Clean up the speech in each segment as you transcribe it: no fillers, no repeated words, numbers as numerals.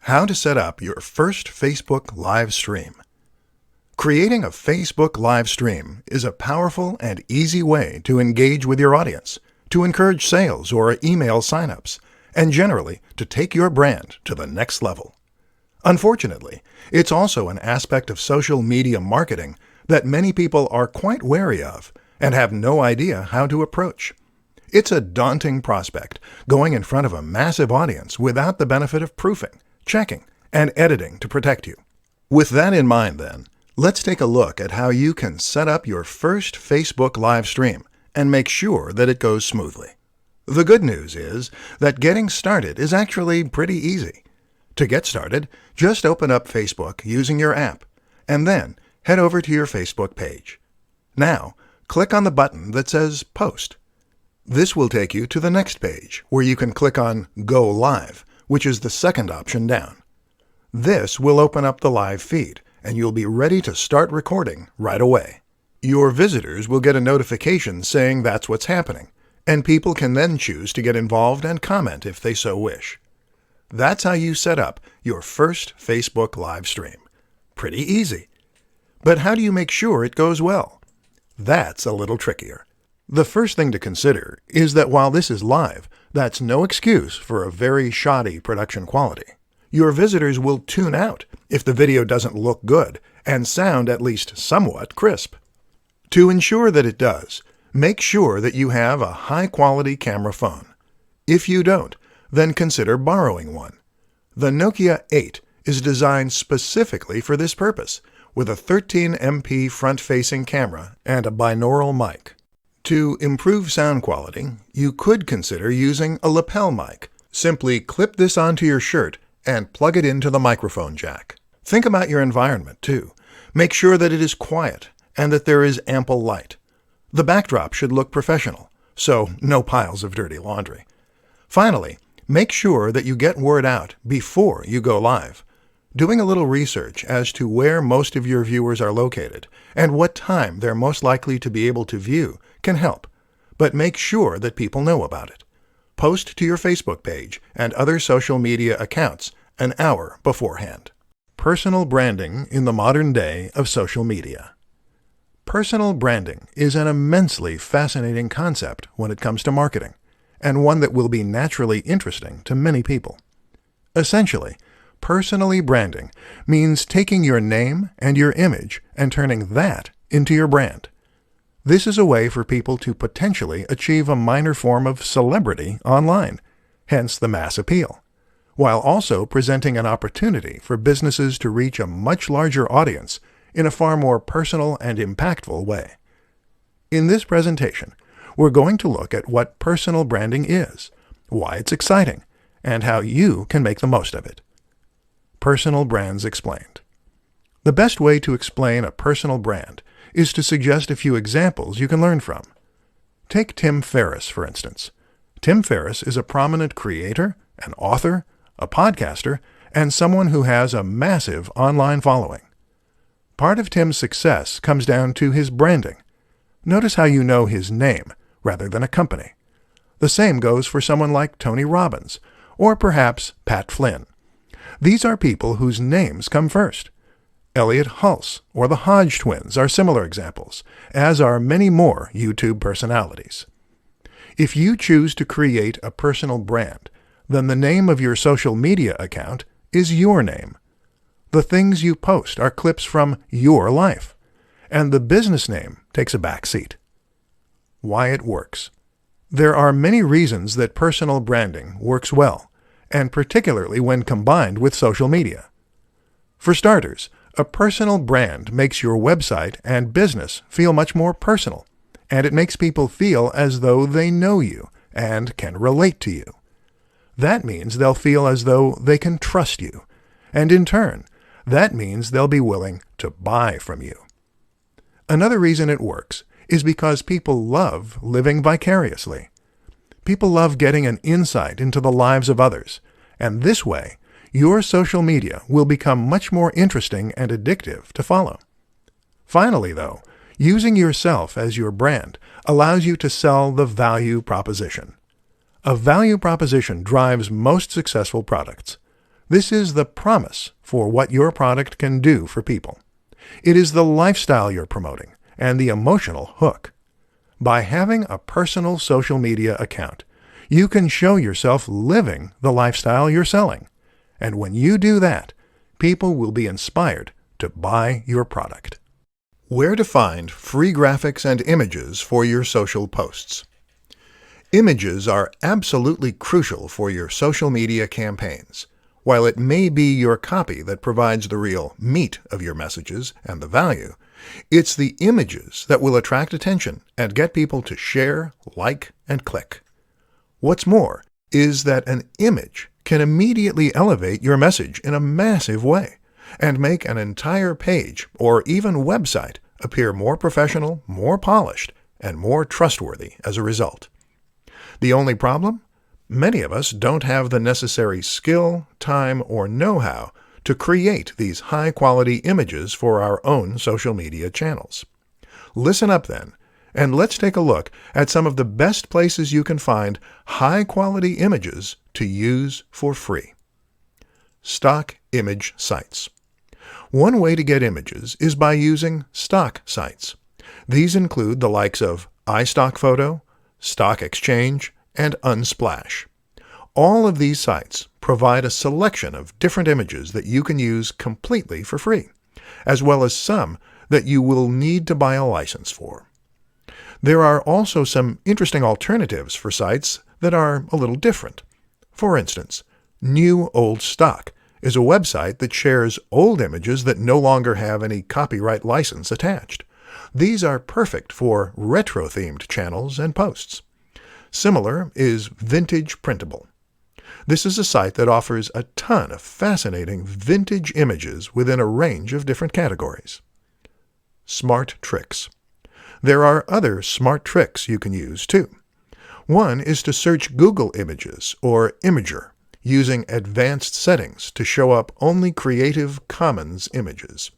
How to set up your first Facebook live stream. Creating a Facebook live stream is a powerful and easy way to engage with your audience, to encourage sales or email signups, and generally to take your brand to the next level. Unfortunately, it's also an aspect of social media marketing that many people are quite wary of and have no idea how to approach. It's a daunting prospect, going in front of a massive audience without the benefit of proofing, checking, and editing to protect you. With that in mind then, let's take a look at how you can set up your first Facebook live stream and make sure that it goes smoothly. The good news is that getting started is actually pretty easy. To get started, just open up Facebook using your app, and then head over to your Facebook page. Now, click on the button that says Post. This will take you to the next page, where you can click on Go Live, which is the second option down. This will open up the live feed, and you'll be ready to start recording right away. Your visitors will get a notification saying that's what's happening, and people can then choose to get involved and comment if they so wish. That's how you set up your first Facebook live stream. Pretty easy. But how do you make sure it goes well? That's a little trickier. The first thing to consider is that while this is live, that's no excuse for a very shoddy production quality. Your visitors will tune out if the video doesn't look good and sound at least somewhat crisp. To ensure that it does, make sure that you have a high-quality camera phone. If you don't, then consider borrowing one. The Nokia 8 is designed specifically for this purpose, with a 13MP front-facing camera and a binaural mic. To improve sound quality, you could consider using a lapel mic. Simply clip this onto your shirt and plug it into the microphone jack. Think about your environment, too. Make sure that it is quiet and that there is ample light. The backdrop should look professional, so no piles of dirty laundry. Finally, make sure that you get word out before you go live. Doing a little research as to where most of your viewers are located and what time they're most likely to be able to view can help, but make sure that people know about it. Post to your Facebook page and other social media accounts an hour beforehand. Personal branding in the modern day of social media. Personal branding is an immensely fascinating concept when it comes to marketing, and one that will be naturally interesting to many people. Essentially, personally branding means taking your name and your image and turning that into your brand. This is a way for people to potentially achieve a minor form of celebrity online, hence the mass appeal, while also presenting an opportunity for businesses to reach a much larger audience in a far more personal and impactful way. In this presentation, we're going to look at what personal branding is, why it's exciting, and how you can make the most of it. Personal brands explained. The best way to explain a personal brand is to suggest a few examples you can learn from. Take Tim Ferriss, for instance. Tim Ferriss is a prominent creator, an author, a podcaster, and someone who has a massive online following. Part of Tim's success comes down to his branding. Notice how you know his name rather than a company. The same goes for someone like Tony Robbins, or perhaps Pat Flynn. These are people whose names come first. Elliot Hulse or the Hodge twins are similar examples, as are many more YouTube personalities. If you choose to create a personal brand, then the name of your social media account is your name. The things you post are clips from your life, and the business name takes a back seat. Why it works. There are many reasons that personal branding works well, and particularly when combined with social media. For starters, a personal brand makes your website and business feel much more personal, and it makes people feel as though they know you and can relate to you. That means they'll feel as though they can trust you, and in turn, that means they'll be willing to buy from you. Another reason it works is because people love living vicariously. People love getting an insight into the lives of others, and this way, your social media will become much more interesting and addictive to follow. Finally, though, using yourself as your brand allows you to sell the value proposition. A value proposition drives most successful products. This is the promise for what your product can do for people. It is the lifestyle you're promoting and the emotional hook. By having a personal social media account, you can show yourself living the lifestyle you're selling. And when you do that, people will be inspired to buy your product. Where to find free graphics and images for your social posts. Images are absolutely crucial for your social media campaigns. While it may be your copy that provides the real meat of your messages and the value, it's the images that will attract attention and get people to share, like, and click. What's more is that an image can immediately elevate your message in a massive way and make an entire page or even website appear more professional, more polished, and more trustworthy as a result. The only problem? Many of us don't have the necessary skill, time, or know-how to create these high-quality images for our own social media channels. Listen up then, and let's take a look at some of the best places you can find high-quality images to use for free. Stock image sites. One way to get images is by using stock sites. These include the likes of iStockPhoto, Stock Exchange, and Unsplash. All of these sites provide a selection of different images that you can use completely for free, as well as some that you will need to buy a license for. There are also some interesting alternatives for sites that are a little different. For instance, New Old Stock is a website that shares old images that no longer have any copyright license attached. These are perfect for retro-themed channels and posts. Similar is Vintage Printable. This is a site that offers a ton of fascinating vintage images within a range of different categories. Smart Tricks. There are other smart tricks you can use too. One is to search Google Images or Imager using advanced settings to show up only Creative Commons images.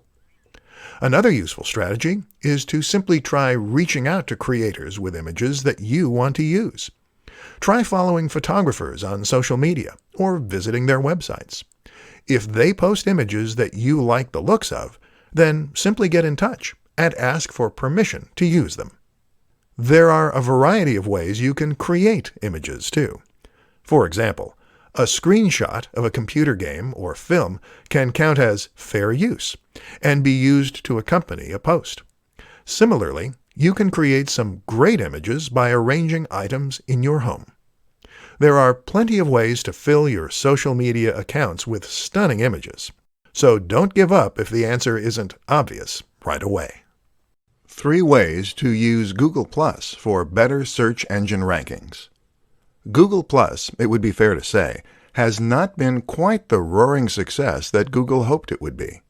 Another useful strategy is to simply try reaching out to creators with images that you want to use. Try following photographers on social media or visiting their websites. If they post images that you like the looks of, then simply get in touch and ask for permission to use them. There are a variety of ways you can create images too. For example, a screenshot of a computer game or film can count as fair use and be used to accompany a post. Similarly, you can create some great images by arranging items in your home. There are plenty of ways to fill your social media accounts with stunning images, so don't give up if the answer isn't obvious right away. 3 ways to use Google Plus for better search engine rankings. Google Plus, it would be fair to say, has not been quite the roaring success that Google hoped it would be.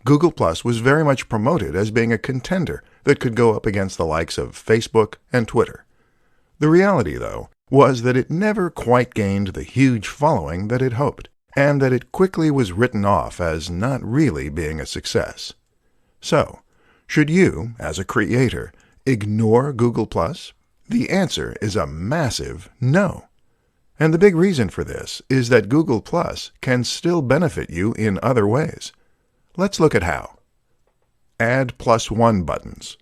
Google Plus was very much promoted as being a contender that could go up against the likes of Facebook and Twitter. The reality, though, was that it never quite gained the huge following that it hoped, and that it quickly was written off as not really being a success. So, should you, as a creator, ignore Google Plus? The answer is a massive no. And the big reason for this is that Google Plus can still benefit you in other ways. Let's look at how. Add +1 buttons.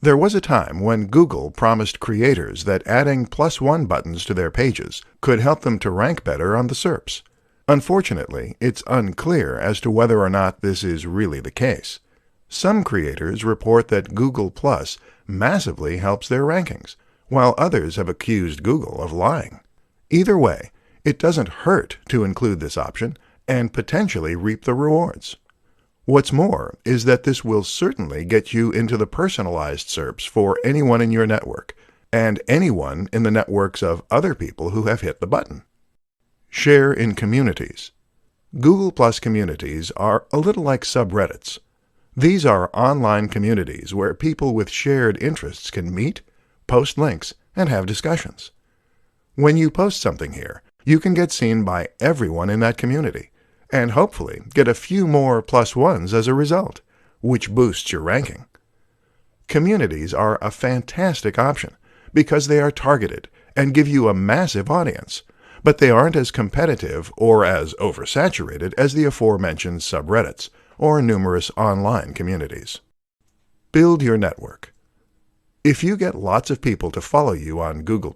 There was a time when Google promised creators that adding +1 buttons to their pages could help them to rank better on the SERPs. Unfortunately, it's unclear as to whether or not this is really the case. Some creators report that Google Plus massively helps their rankings, while others have accused Google of lying. Either way, it doesn't hurt to include this option and potentially reap the rewards. What's more is that this will certainly get you into the personalized SERPs for anyone in your network, and anyone in the networks of other people who have hit the button. Share in communities. Google Plus communities are a little like subreddits. These are online communities where people with shared interests can meet, post links, and have discussions. When you post something here, you can get seen by everyone in that community, and hopefully get a few more +1s as a result, which boosts your ranking. Communities are a fantastic option because they are targeted and give you a massive audience, but they aren't as competitive or as oversaturated as the aforementioned subreddits or numerous online communities. Build your network. If you get lots of people to follow you on Google+,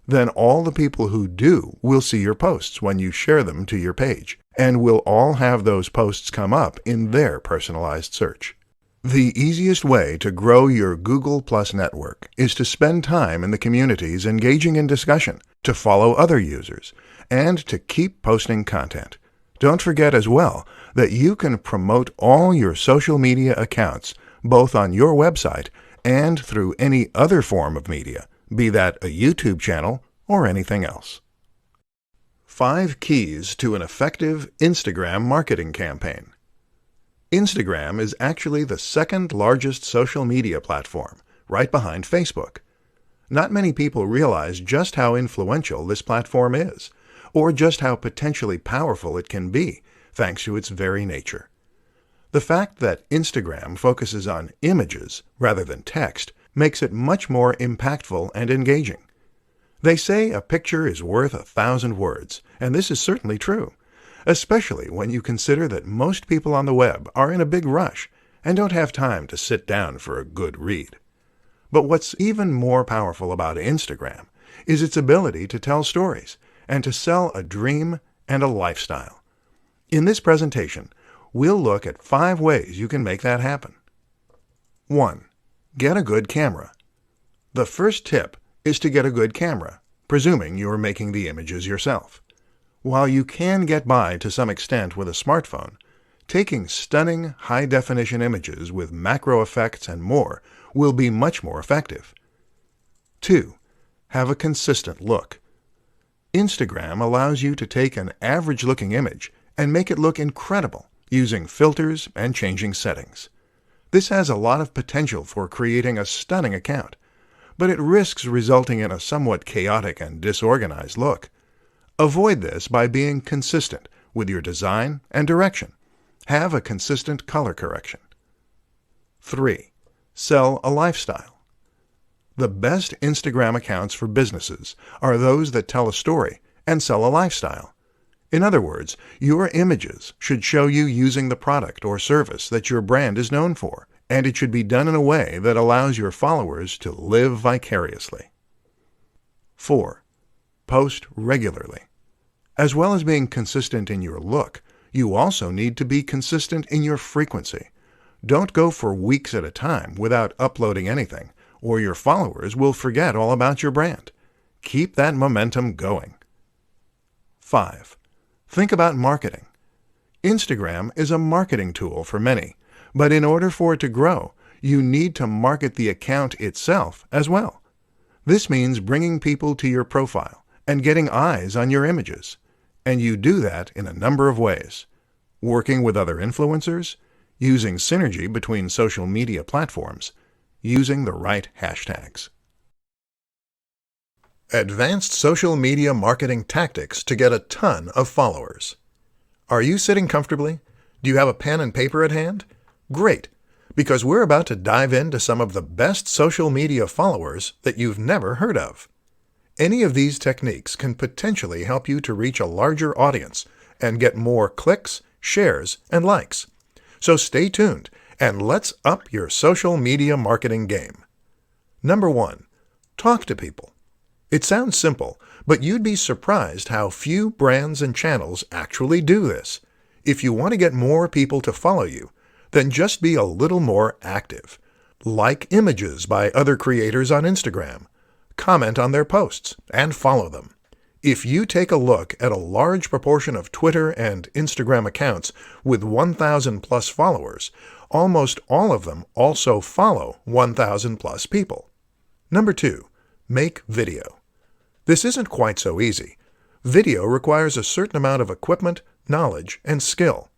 then all the people who do will see your posts when you share them to your page, and will all have those posts come up in their personalized search. The easiest way to grow your Google+ network is to spend time in the communities engaging in discussion, to follow other users, and to keep posting content. Don't forget as well that you can promote all your social media accounts both on your website and through any other form of media, be that a YouTube channel or anything else. 5 keys to an effective Instagram marketing campaign. Instagram is actually the second largest social media platform, right behind Facebook. Not many people realize just how influential this platform is, or just how potentially powerful it can be, thanks to its very nature. The fact that Instagram focuses on images rather than text makes it much more impactful and engaging. They say a picture is worth 1,000 words, and this is certainly true, especially when you consider that most people on the web are in a big rush and don't have time to sit down for a good read. But what's even more powerful about Instagram is its ability to tell stories and to sell a dream and a lifestyle. In this presentation, we'll look at 5 ways you can make that happen. 1. Get a good camera. The first tip is to get a good camera, presuming you're making the images yourself. While you can get by to some extent with a smartphone, taking stunning high-definition images with macro effects and more will be much more effective. 2. Have a consistent look. Instagram allows you to take an average-looking image and make it look incredible using filters and changing settings. This has a lot of potential for creating a stunning account, but it risks resulting in a somewhat chaotic and disorganized look. Avoid this by being consistent with your design and direction. Have a consistent color correction. 3. Sell a lifestyle. The best Instagram accounts for businesses are those that tell a story and sell a lifestyle. In other words, your images should show you using the product or service that your brand is known for, and it should be done in a way that allows your followers to live vicariously. 4. Post regularly. As well as being consistent in your look, you also need to be consistent in your frequency. Don't go for weeks at a time without uploading anything, or your followers will forget all about your brand. Keep that momentum going. 5. Think about marketing. Instagram is a marketing tool for many, but in order for it to grow, you need to market the account itself as well. This means bringing people to your profile and getting eyes on your images. And you do that in a number of ways. Working with other influencers, using synergy between social media platforms, using the right hashtags. Advanced social media marketing tactics to get a ton of followers. Are you sitting comfortably? Do you have a pen and paper at hand? Great, because we're about to dive into some of the best social media followers that you've never heard of. Any of these techniques can potentially help you to reach a larger audience and get more clicks, shares, and likes. So stay tuned and let's up your social media marketing game. Number 1. Talk to people. It sounds simple, but you'd be surprised how few brands and channels actually do this. If you want to get more people to follow you, then just be a little more active. Like images by other creators on Instagram. Comment on their posts, and follow them. If you take a look at a large proportion of Twitter and Instagram accounts with 1,000 plus followers, almost all of them also follow 1,000 plus people. Number 2. Make video. This isn't quite so easy. Video requires a certain amount of equipment, knowledge, and skill.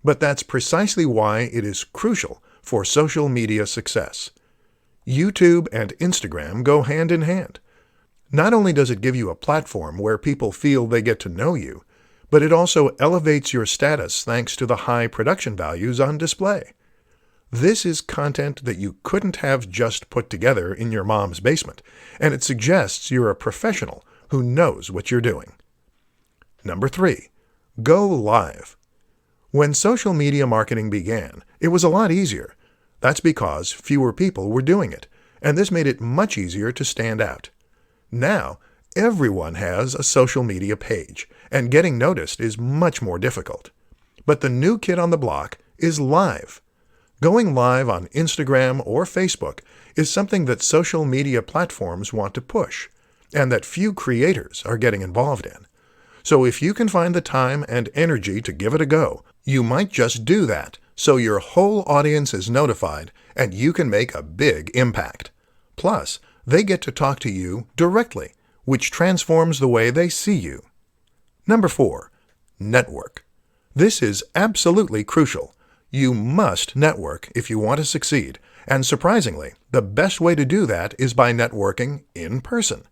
But that's precisely why it is crucial for social media success. YouTube and Instagram go hand in hand. Not only does it give you a platform where people feel they get to know you, but it also elevates your status thanks to the high production values on display. This is content that you couldn't have just put together in your mom's basement, and it suggests you're a professional who knows what you're doing. Number 3. Go live. When social media marketing began, it was a lot easier. That's because fewer people were doing it, and this made it much easier to stand out. Now, everyone has a social media page, and getting noticed is much more difficult. But the new kid on the block is live. Going live on Instagram or Facebook is something that social media platforms want to push, and that few creators are getting involved in. So if you can find the time and energy to give it a go, you might just do that so your whole audience is notified and you can make a big impact. Plus, they get to talk to you directly, which transforms the way they see you. Number 4. Network. This is absolutely crucial. You must network if you want to succeed, and surprisingly, the best way to do that is by networking in person.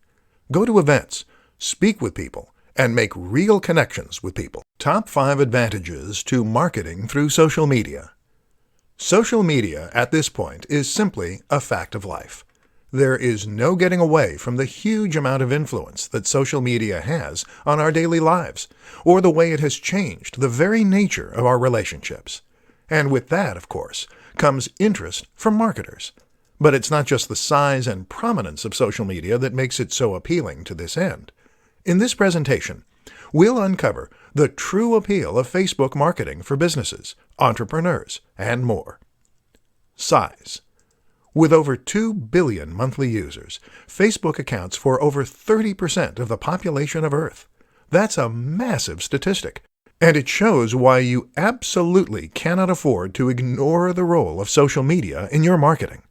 Go to events, speak with people, and make real connections with people. Top 5 advantages to marketing through social media. Social media at this point is simply a fact of life. There is no getting away from the huge amount of influence that social media has on our daily lives, or the way it has changed the very nature of our relationships. And with that, of course, comes interest from marketers. But it's not just the size and prominence of social media that makes it so appealing to this end. In this presentation, we'll uncover the true appeal of Facebook marketing for businesses, entrepreneurs, and more. Size. With over 2 billion monthly users, Facebook accounts for over 30% of the population of Earth. That's a massive statistic, and it shows why you absolutely cannot afford to ignore the role of social media in your marketing.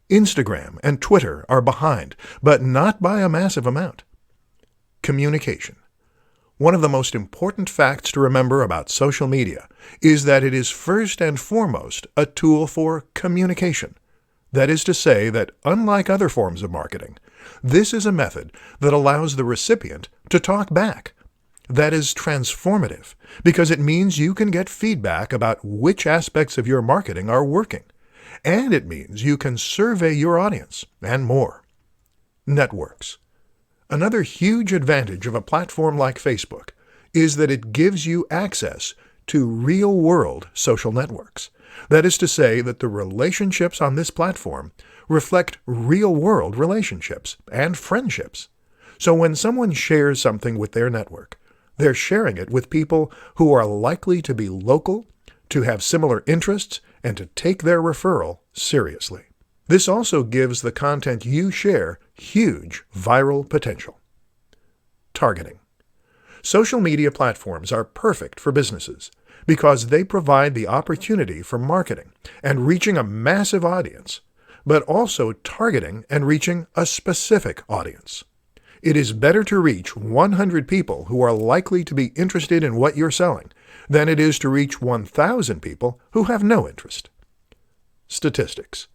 Instagram and Twitter are behind, but not by a massive amount. Communication. One of the most important facts to remember about social media is that it is first and foremost a tool for communication. That is to say that, unlike other forms of marketing, this is a method that allows the recipient to talk back. That is transformative because it means you can get feedback about which aspects of your marketing are working, and it means you can survey your audience and more. Networks. Another huge advantage of a platform like Facebook is that it gives you access to real-world social networks. That is to say that the relationships on this platform reflect real-world relationships and friendships. So when someone shares something with their network, they're sharing it with people who are likely to be local, to have similar interests, and to take their referral seriously. This also gives the content you share huge viral potential. Targeting. Social media platforms are perfect for businesses because they provide the opportunity for marketing and reaching a massive audience, but also targeting and reaching a specific audience. It is better to reach 100 people who are likely to be interested in what you're selling than it is to reach 1,000 people who have no interest. Statistics.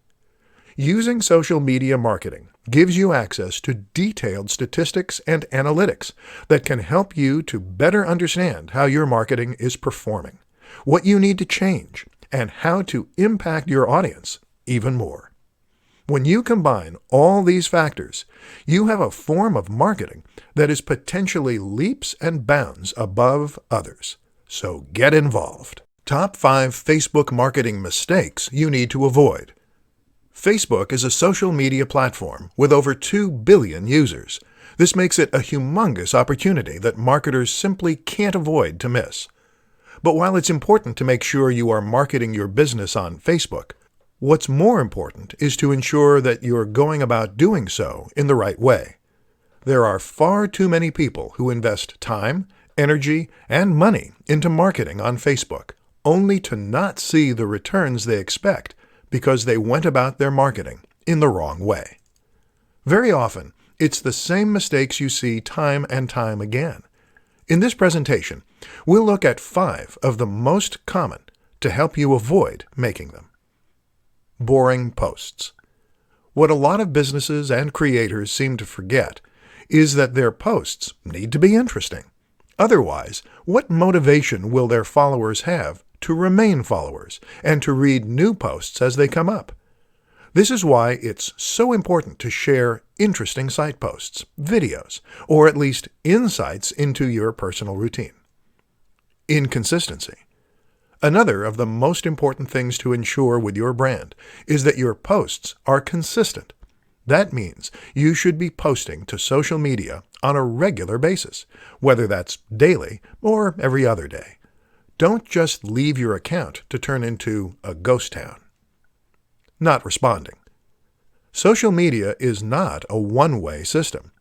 Using social media marketing gives you access to detailed statistics and analytics that can help you to better understand how your marketing is performing, what you need to change, and how to impact your audience even more. When you combine all these factors, you have a form of marketing that is potentially leaps and bounds above others. So get involved. Top 5 Facebook marketing mistakes you need to avoid. Facebook is a social media platform with over 2 billion users. This makes it a humongous opportunity that marketers simply can't afford to miss. But while it's important to make sure you are marketing your business on Facebook, what's more important is to ensure that you're going about doing so in the right way. There are far too many people who invest time, energy, and money into marketing on Facebook, only to not see the returns they expect because they went about their marketing in the wrong way. Very often, it's the same mistakes you see time and time again. In this presentation, we'll look at 5 of the most common to help you avoid making them. Boring posts. What a lot of businesses and creators seem to forget is that their posts need to be interesting. Otherwise, what motivation will their followers have to remain followers and to read new posts as they come up? This is why it's so important to share interesting site posts, videos, or at least insights into your personal routine. Inconsistency. Another of the most important things to ensure with your brand is that your posts are consistent. That means you should be posting to social media on a regular basis, whether that's daily or every other day. Don't just leave your account to turn into a ghost town. Not responding. Social media is not a one-way system.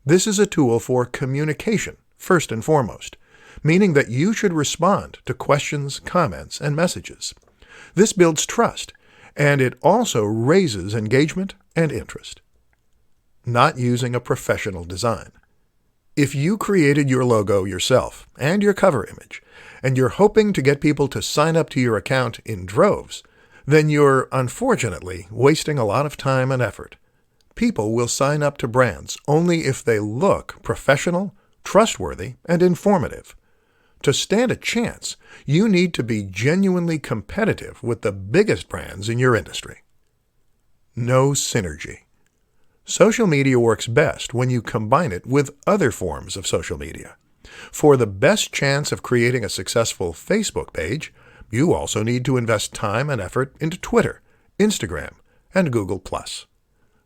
This is a tool for communication, first and foremost, meaning that you should respond to questions, comments, and messages. This builds trust, and it also raises engagement and interest. Not using a professional design. If you created your logo yourself and your cover image, and you're hoping to get people to sign up to your account in droves, then you're unfortunately wasting a lot of time and effort. People will sign up to brands only if they look professional, trustworthy, and informative. To stand a chance, you need to be genuinely competitive with the biggest brands in your industry. No synergy. Social media works best when you combine it with other forms of social media. For the best chance of creating a successful Facebook page, you also need to invest time and effort into Twitter, Instagram, and Google+.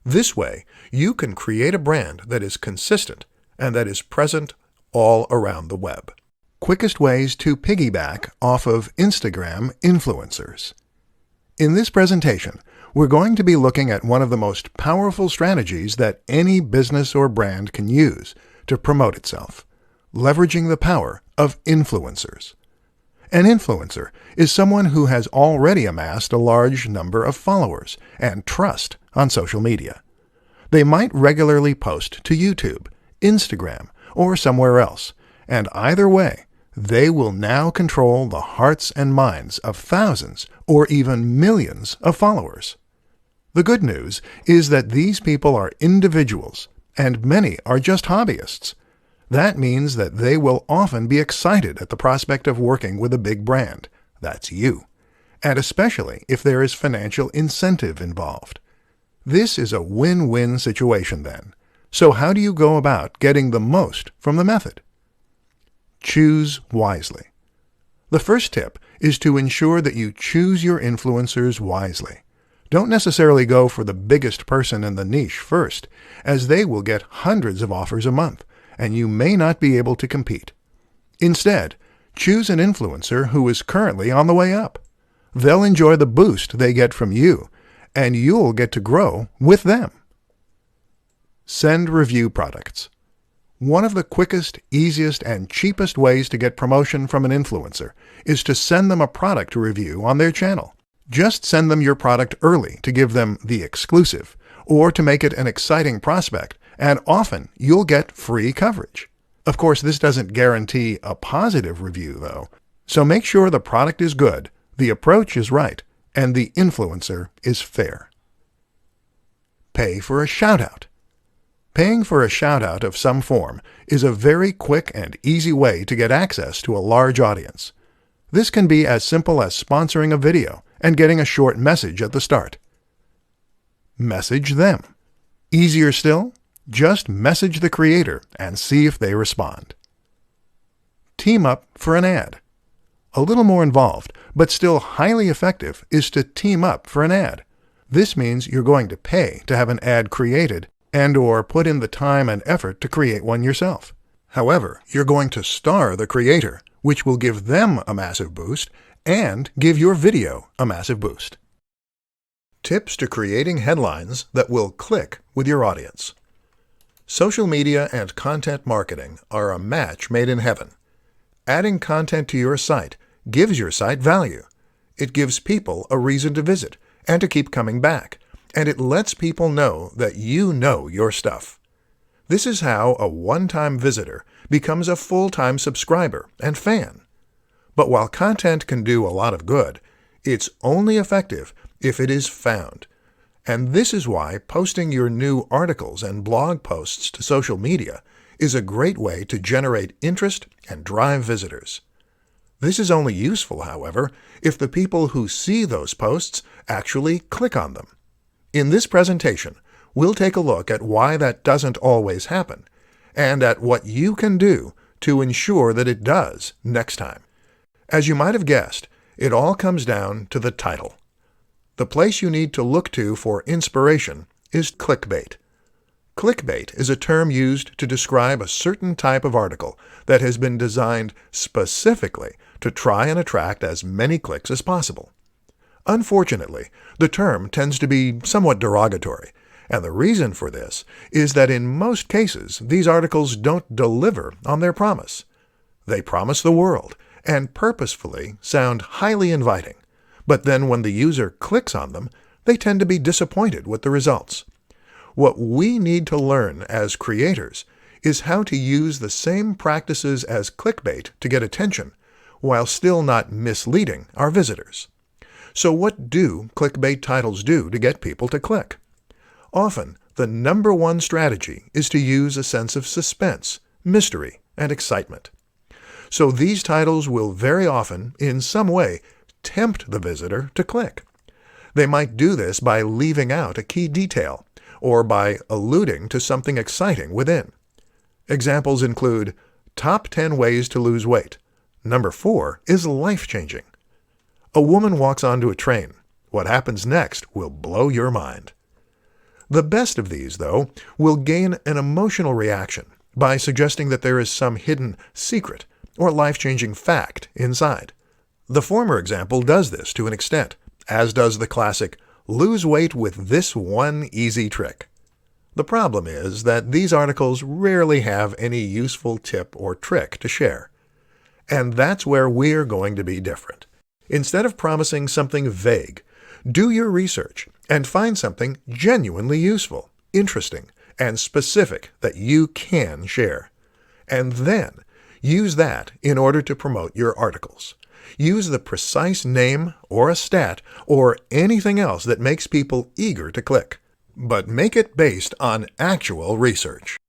This way, you can create a brand that is consistent and that is present all around the web. Quickest ways to piggyback off of Instagram influencers. In this presentation, we're going to be looking at one of the most powerful strategies that any business or brand can use to promote itself, leveraging the power of influencers. An influencer is someone who has already amassed a large number of followers and trust on social media. They might regularly post to YouTube, Instagram, or somewhere else, and either way, they will now control the hearts and minds of thousands or even millions of followers. The good news is that these people are individuals, and many are just hobbyists. That means that they will often be excited at the prospect of working with a big brand. That's you. And especially if there is financial incentive involved. This is a win-win situation then. So how do you go about getting the most from the method? Choose wisely. The first tip is to ensure that you choose your influencers wisely. Don't necessarily go for the biggest person in the niche first, as they will get hundreds of offers a month, and you may not be able to compete. Instead, choose an influencer who is currently on the way up. They'll enjoy the boost they get from you, and you'll get to grow with them. Send review products. One of the quickest, easiest, and cheapest ways to get promotion from an influencer is to send them a product review on their channel. Just send them your product early to give them the exclusive, or to make it an exciting prospect, and often you'll get free coverage. Of course, this doesn't guarantee a positive review, though, so make sure the product is good, the approach is right, and the influencer is fair. Pay for a shout-out. Paying for a shout-out of some form is a very quick and easy way to get access to a large audience. This can be as simple as sponsoring a video and getting a short message at the start. Message them. Easier still, just message the creator and see if they respond. Team up for an ad. A little more involved, but still highly effective, is to team up for an ad. This means you're going to pay to have an ad created and/or put in the time and effort to create one yourself. However, you're going to star the creator, which will give them a massive boost and give your video a massive boost. Tips to creating headlines that will click with your audience. Social media and content marketing are a match made in heaven. Adding content to your site gives your site value. It gives people a reason to visit and to keep coming back, and it lets people know that you know your stuff. This is how a one-time visitor becomes a full-time subscriber and fan. But while content can do a lot of good, it's only effective if it is found. And this is why posting your new articles and blog posts to social media is a great way to generate interest and drive visitors. This is only useful, however, if the people who see those posts actually click on them. In this presentation, we'll take a look at why that doesn't always happen, and at what you can do to ensure that it does next time. As you might have guessed, it all comes down to the title. The place you need to look to for inspiration is clickbait. Clickbait is a term used to describe a certain type of article that has been designed specifically to try and attract as many clicks as possible. Unfortunately, the term tends to be somewhat derogatory, and the reason for this is that in most cases these articles don't deliver on their promise. They promise the world and purposefully sound highly inviting, but then when the user clicks on them, they tend to be disappointed with the results. What we need to learn as creators is how to use the same practices as clickbait to get attention, while still not misleading our visitors. So what do clickbait titles do to get people to click? Often, the number one strategy is to use a sense of suspense, mystery, and excitement. So these titles will very often, in some way, tempt the visitor to click. They might do this by leaving out a key detail, or by alluding to something exciting within. Examples include, Top 10 Ways to Lose Weight. Number 4 is life-changing. A woman walks onto a train. What happens next will blow your mind. The best of these, though, will gain an emotional reaction by suggesting that there is some hidden secret or life-changing fact inside. The former example does this to an extent, as does the classic, lose weight with this one easy trick. The problem is that these articles rarely have any useful tip or trick to share. And that's where we're going to be different. Instead of promising something vague, do your research and find something genuinely useful, interesting, and specific that you can share. And then use that in order to promote your articles. Use the precise name or a stat or anything else that makes people eager to click, but make it based on actual research.